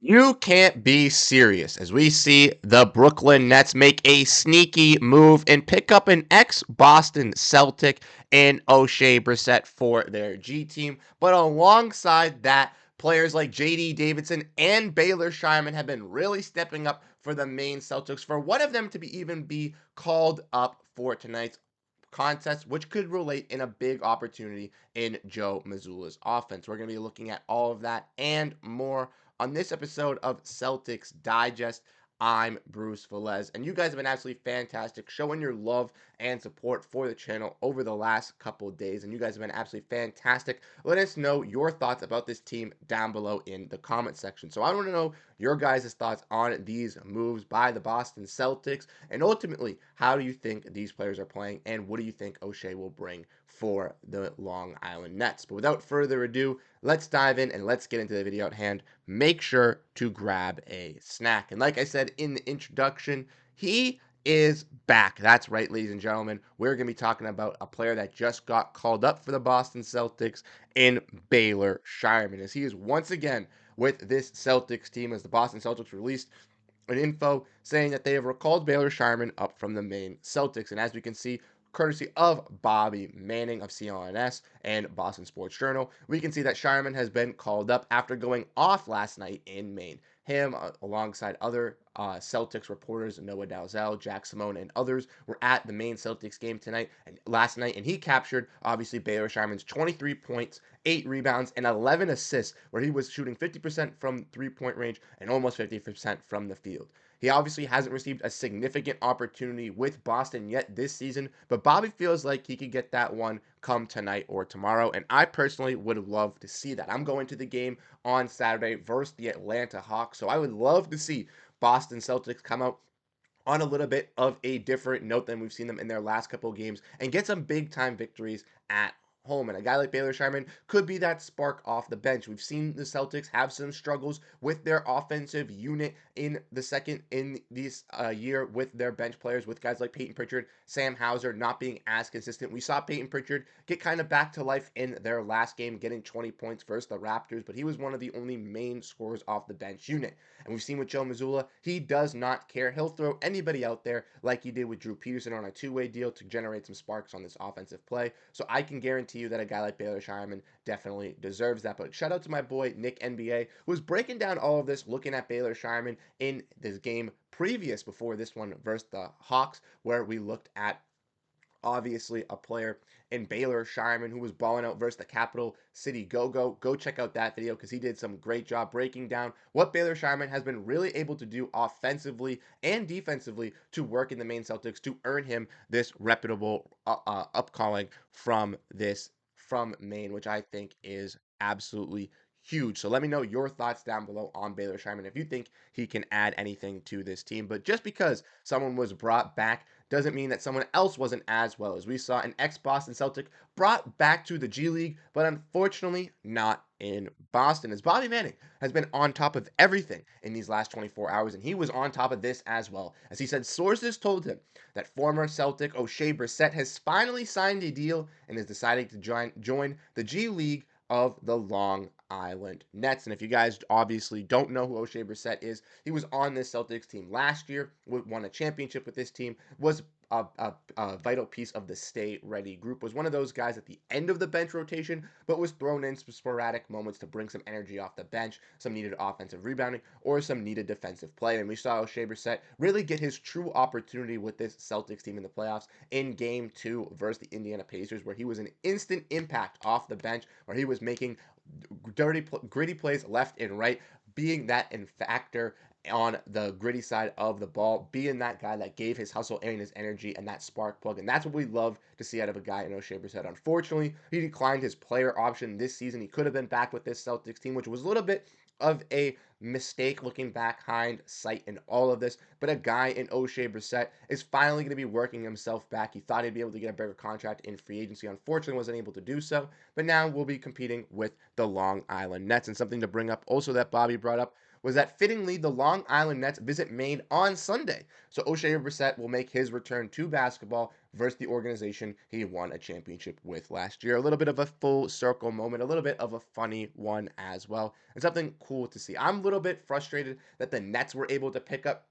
You can't be serious as we see the Brooklyn Nets make a sneaky move and pick up an ex-Boston Celtic in O'Shea Brissett for their G team. But alongside that, players like JD Davison and Baylor Scheierman have been really stepping up for the Maine Celtics for one of them to even be called up for tonight's contest, which could relate in a big opportunity in Joe Mazzulla's offense. We're going to be looking at all of that and more on this episode of Celtics Digest. I'm Bruce Velez, and you guys have been absolutely fantastic, showing your love and support for the channel over the last couple of days, and you guys have been absolutely fantastic. Let us know your thoughts about this team down below in the comment section. So I want to know your guys' thoughts on these moves by the Boston Celtics, and ultimately, how do you think these players are playing, and what do you think O'Shea will bring for the Long Island Nets? But without further ado, let's dive in and let's get into the video at hand. Make sure to grab a snack. And like I said in the introduction, he is back. That's right, ladies and gentlemen. We're going to be talking about a player that just got called up for the Boston Celtics in Baylor Scheierman, as he is once again with this Celtics team, as the Boston Celtics released an info saying that they have recalled Baylor Scheierman up from the Maine Celtics. And as we can see, courtesy of Bobby Manning of CLNS and Boston Sports Journal, we can see that Scheierman has been called up after going off last night in Maine. Him, alongside other Celtics reporters, Noah Dalzell, Jack Simone, and others, were at the Maine Celtics game tonight and last night, and he captured, obviously, Baylor Scheierman's 23 points, 8 rebounds, and 11 assists, where he was shooting 50% from three-point range and almost 50% from the field. He obviously hasn't received a significant opportunity with Boston yet this season, but Bobby feels like he could get that one come tonight or tomorrow, and I personally would love to see that. I'm going to the game on Saturday versus the Atlanta Hawks, so I would love to see Boston Celtics come out on a little bit of a different note than we've seen them in their last couple of games and get some big time victories at home. And a guy like Baylor Scheierman could be that spark off the bench. We've seen the Celtics have some struggles with their offensive unit in the second in this year with their bench players, with guys like Peyton Pritchard, Sam Hauser not being as consistent. We saw Peyton Pritchard get kind of back to life in their last game, getting 20 points versus the Raptors, but he was one of the only main scorers off the bench unit. And we've seen with Joe Mazzulla, he does not care. He'll throw anybody out there like he did with Drew Peterson on a two-way deal to generate some sparks on this offensive play. So I can guarantee you that a guy like Baylor Scheierman definitely deserves that. But shout out to my boy Nick NBA, who's breaking down all of this, looking at Baylor Scheierman in this game previous before this one versus the Hawks, where we looked at obviously a player in Baylor Scheierman who was balling out versus the Capital City Go-Go. Go check out that video because he did some great job breaking down what Baylor Scheierman has been really able to do offensively and defensively to work in the Maine Celtics to earn him this reputable upcalling from Maine, which I think is absolutely huge. So let me know your thoughts down below on Baylor Scheierman if you think he can add anything to this team. But just because someone was brought back doesn't mean that someone else wasn't as well, as we saw an ex-Boston Celtic brought back to the G League, but unfortunately not in Boston, as Bobby Manning has been on top of everything in these last 24 hours, and he was on top of this as well. As he said, sources told him that former Celtic O'Shea Brissett has finally signed a deal and is deciding to join the G League of the Long Island Nets. And if you guys obviously don't know who O'Shea Brissett is, he was on this Celtics team last year, won a championship with this team, was a vital piece of the stay ready group, was one of those guys at the end of the bench rotation, but was thrown in some sporadic moments to bring some energy off the bench, some needed offensive rebounding, or some needed defensive play. And we saw O'Shea Brissett really get his true opportunity with this Celtics team in the playoffs in game 2 versus the Indiana Pacers, where he was an instant impact off the bench, where he was making gritty plays left and right, being that factor on the gritty side of the ball, being that guy that gave his hustle and his energy and that spark plug. And that's what we love to see out of a guy in O'Shea Brissett. Unfortunately, he declined his player option this season. He could have been back with this Celtics team, which was a little bit of a mistake looking back hindsight in all of this. But a guy in O'Shea Brissett is finally going to be working himself back. He thought he'd be able to get a bigger contract in free agency. Unfortunately, wasn't able to do so. But now we'll be competing with the Long Island Nets. And something to bring up also that Bobby brought up was that fittingly the Long Island Nets visit Maine on Sunday. So O'Shea Brissett will make his return to basketball versus the organization he won a championship with last year. A little bit of a full circle moment, a little bit of a funny one as well, and something cool to see. I'm a little bit frustrated that the Nets were able to pick up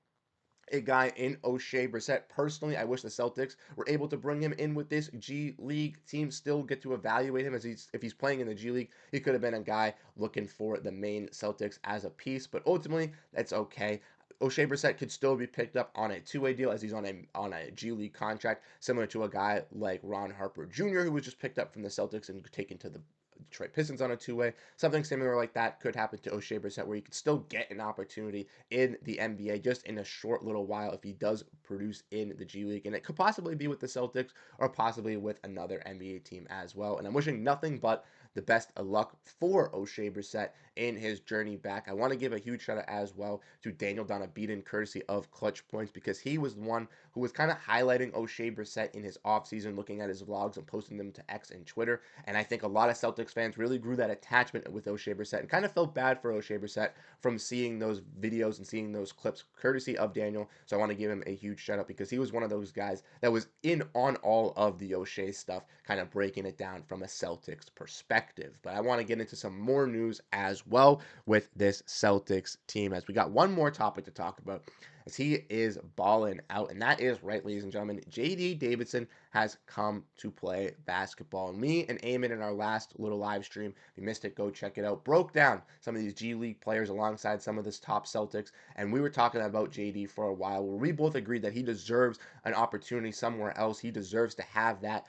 a guy in O'Shea Brissett. Personally, I wish the Celtics were able to bring him in with this G League team, still get to evaluate him, as if he's playing in the G League. He could have been a guy looking for the Maine Celtics as a piece, but ultimately, that's okay. O'Shea Brissett could still be picked up on a two-way deal, as he's on a G League contract, similar to a guy like Ron Harper Jr., who was just picked up from the Celtics and taken to the Detroit Pistons on a two-way. Something similar like that could happen to O'Shea Brissett, where he could still get an opportunity in the NBA just in a short little while if he does produce in the G League. And it could possibly be with the Celtics or possibly with another NBA team as well. And I'm wishing nothing but the best of luck for O'Shea Brissett in his journey back. I want to give a huge shout out as well to Daniel Donabeaton, courtesy of Clutch Points, because he was the one who was kind of highlighting O'Shea Brissett in his offseason, looking at his vlogs and posting them to X and Twitter. And I think a lot of Celtics fans really grew that attachment with O'Shea Brissett and kind of felt bad for O'Shea Brissett from seeing those videos and seeing those clips, courtesy of Daniel. So I want to give him a huge shout out because he was one of those guys that was in on all of the O'Shea stuff, kind of breaking it down from a Celtics perspective. But I want to get into some more news as well with this Celtics team, as we got one more topic to talk about, as he is balling out. And that is right, ladies and gentlemen, JD Davison has come to play basketball. And me and Eamon in our last little live stream, if you missed it, go check it out, broke down some of these G League players alongside some of this top Celtics. And we were talking about JD for a while, where we both agreed that he deserves an opportunity somewhere else. He deserves to have that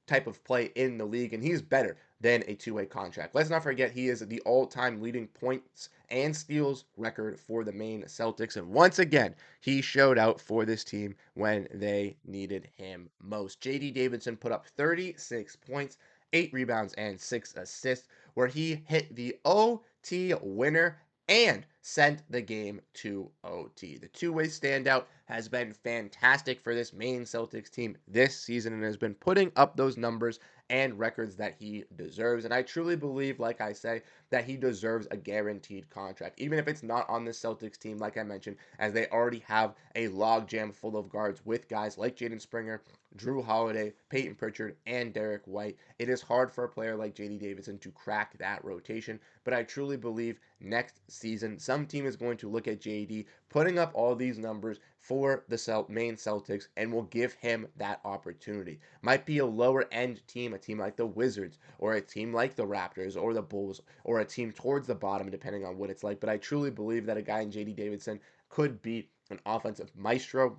type of play in the league, and he's better than a two-way contract. Let's not forget he is the all-time leading points and steals record for the Maine Celtics, and once again, he showed out for this team when they needed him most. JD Davison put up 36 points, 8 rebounds, and 6 assists, where he hit the OT winner and sent the game to OT. The two-way standout has been fantastic for this Maine Celtics team this season and has been putting up those numbers and records that he deserves. And I truly believe, like I say, that he deserves a guaranteed contract, even if it's not on the Celtics team, like I mentioned, as they already have a logjam full of guards with guys like Jaden Springer, Jrue Holiday, Peyton Pritchard, and Derrick White. It is hard for a player like JD Davison to crack that rotation, but I truly believe next season some team is going to look at JD putting up all these numbers for the Maine Celtics and will give him that opportunity. Might be a lower end team, a team like the Wizards or a team like the Raptors or the Bulls or a team towards the bottom, depending on what it's like. But I truly believe that a guy in JD Davison could be an offensive maestro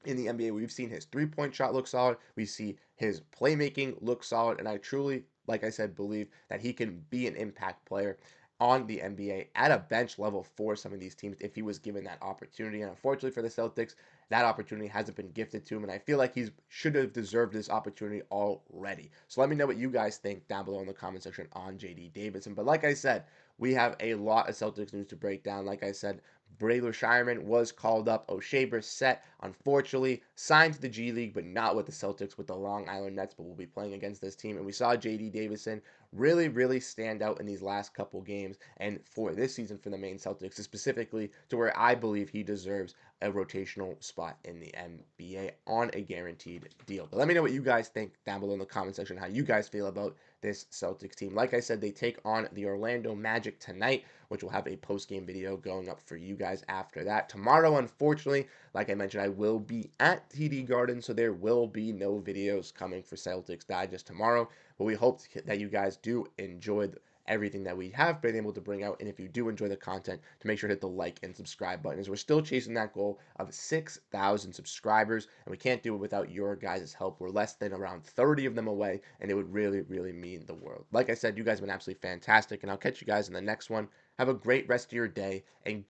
in the NBA. We've seen his three-point shot look solid. We see his playmaking look solid. And I truly, like I said, believe that he can be an impact player on the NBA at a bench level for some of these teams if he was given that opportunity. And unfortunately for the Celtics, that opportunity hasn't been gifted to him. And I feel like he should have deserved this opportunity already. So let me know what you guys think down below in the comment section on JD Davison. But like I said, we have a lot of Celtics news to break down. Like I said, Baylor Scheierman was called up. O'Shea Brissett, unfortunately, signed to the G League, but not with the Celtics, with the Long Island Nets, but will be playing against this team. And we saw JD Davison really stand out in these last couple games and for this season for the Maine Celtics, specifically to where I believe he deserves a rotational spot in the NBA on a guaranteed deal. But let me know what you guys think down below in the comment section, how you guys feel about this Celtics team. Like I said, they take on the Orlando Magic tonight, which will have a post-game video going up for you guys after that. Tomorrow, unfortunately, like I mentioned, I will be at TD Garden, so there will be no videos coming for Celtics Digest tomorrow. But we hope that you guys do enjoy everything that we have been able to bring out. And if you do enjoy the content, to make sure to hit the like and subscribe button, as we're still chasing that goal of 6,000 subscribers, and we can't do it without your guys' help. We're less than around 30 of them away, and it would really mean the world. Like I said, you guys have been absolutely fantastic, and I'll catch you guys in the next one. Have a great rest of your day, and